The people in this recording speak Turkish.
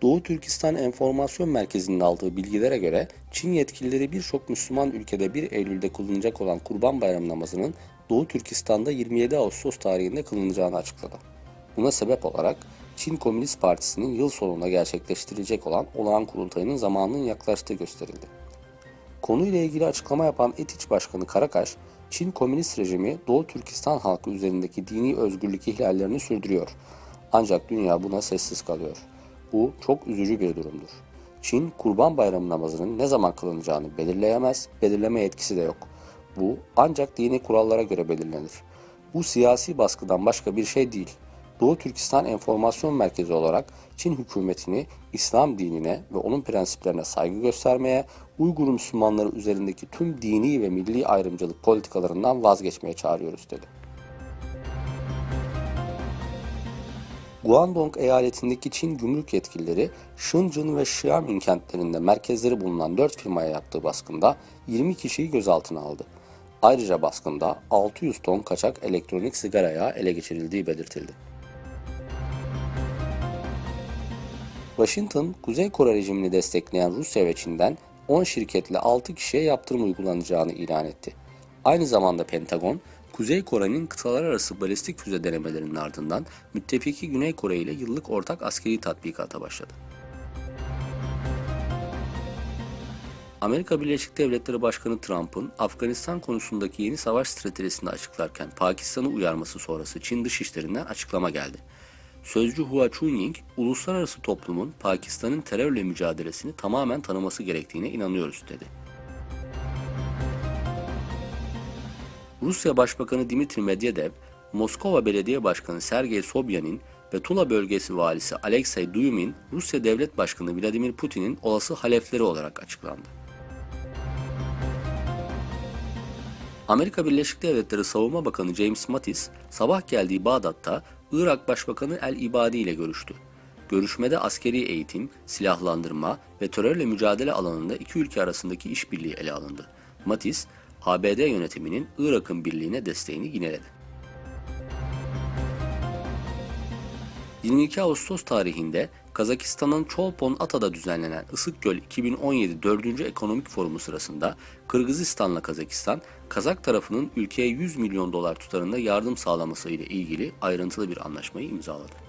Doğu Türkistan Enformasyon Merkezi'nin aldığı bilgilere göre Çin yetkilileri birçok Müslüman ülkede 1 Eylül'de kılınacak olan Kurban Bayramı namazının Doğu Türkistan'da 27 Ağustos tarihinde kılınacağını açıkladı. Buna sebep olarak Çin Komünist Partisi'nin yıl sonunda gerçekleştirilecek olan olağan kurultayının zamanının yaklaştığı gösterildi. Konuyla ilgili açıklama yapan ETİÇ Başkanı Karakaş, Çin Komünist rejimi Doğu Türkistan halkı üzerindeki dini özgürlük ihlallerini sürdürüyor. Ancak dünya buna sessiz kalıyor. Bu çok üzücü bir durumdur. Çin, Kurban Bayramı namazının ne zaman kılınacağını belirleyemez, belirleme yetkisi de yok. Bu ancak dini kurallara göre belirlenir. Bu siyasi baskıdan başka bir şey değil. Doğu Türkistan Enformasyon Merkezi olarak Çin hükümetini İslam dinine ve onun prensiplerine saygı göstermeye, Uygur Müslümanları üzerindeki tüm dini ve milli ayrımcılık politikalarından vazgeçmeye çağırıyoruz dedi. Guangdong eyaletindeki Çin gümrük yetkilileri Shenzhen ve Xiamen kentlerinde merkezleri bulunan 4 firmaya yaptığı baskında 20 kişiyi gözaltına aldı. Ayrıca baskında 600 ton kaçak elektronik sigara yağı ele geçirildiği belirtildi. Washington, Kuzey Kore rejimini destekleyen Rusya ve Çin'den 10 şirketle 6 kişiye yaptırım uygulanacağını ilan etti. Aynı zamanda Pentagon, Kuzey Kore'nin kıtalar arası balistik füze denemelerinin ardından müttefiki Güney Kore ile yıllık ortak askeri tatbikata başladı. Amerika Birleşik Devletleri Başkanı Trump'ın Afganistan konusundaki yeni savaş stratejisini açıklarken Pakistan'ı uyarması sonrası Çin Dışişleri'nden açıklama geldi. Sözcü Hua Chunying, uluslararası toplumun Pakistan'ın terörle mücadelesini tamamen tanıması gerektiğine inanıyoruz dedi. Rusya Başbakanı Dmitri Medvedev, Moskova Belediye Başkanı Sergey Sobyanin ve Tula Bölgesi Valisi Alexey Duyumin, Rusya Devlet Başkanı Vladimir Putin'in olası halefleri olarak açıklandı. Amerika Birleşik Devletleri Savunma Bakanı James Mattis, sabah geldiği Bağdat'ta Irak Başbakanı El-İbadi ile görüştü. Görüşmede askeri eğitim, silahlandırma ve terörle mücadele alanında iki ülke arasındaki işbirliği ele alındı. Mattis, ABD yönetiminin Irak'ın birliğine desteğini yineledi. 22 Ağustos tarihinde Kazakistan'ın Cholpon-Ata'da düzenlenen Isıkgöl 2017 4. Ekonomik Forumu sırasında Kırgızistan'la Kazakistan, Kazak tarafının ülkeye 100 milyon dolar tutarında yardım sağlaması ile ilgili ayrıntılı bir anlaşmayı imzaladı.